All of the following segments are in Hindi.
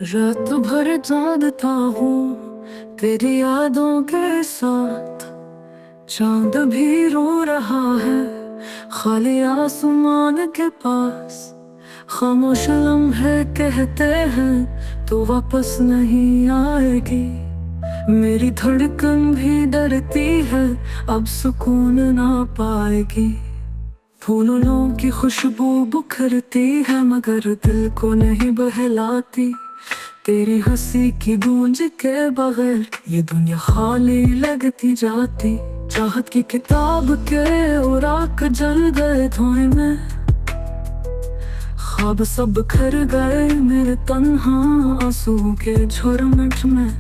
रात भर जागता हूँ तेरी यादों के साथ। चांद भी रो रहा है खाली आसमान के पास। खामोश लम्हे कहते हैं तू वापस नहीं आएगी। मेरी धड़कन भी डरती है अब सुकून ना पाएगी। फूलों की खुशबू बुखरती है मगर दिल को नहीं बहलाती। तेरी हंसी की गूंज के बगैर ये दुनिया खाली लगती जाती। चाहत की किताब के उराक जल गए धुएं में। ख्वाब सब बिखर गए मेरे तन्हा आंसू के झुरमुट में।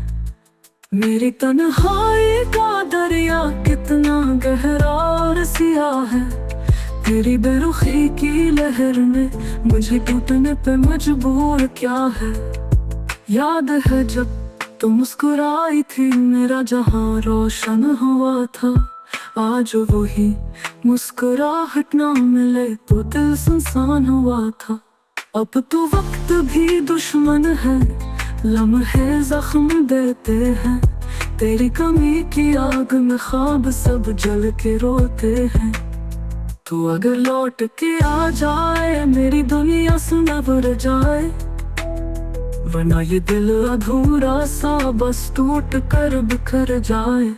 मेरी तन्हाई का दरिया कितना गहरा और सियाह है। तेरी बेरुखी की लहर ने मुझे टूटने पे मजबूर क्या है। याद है जब तुम मुस्कुराई थी मेरा जहां रोशन हुआ था। आज वही मुस्कुराहट ना मिले तो दिल सुनसान हुआ था। अब तो वक्त भी दुश्मन है लम्हे जख्म देते हैं। तेरी कमी की आग में ख्वाब सब जल के रोते हैं। तू अगर लौट के आ जाए मेरी दुनिया संवर जाए। वरना ये दिल अधूरा सा बस टूट कर बिखर जाए।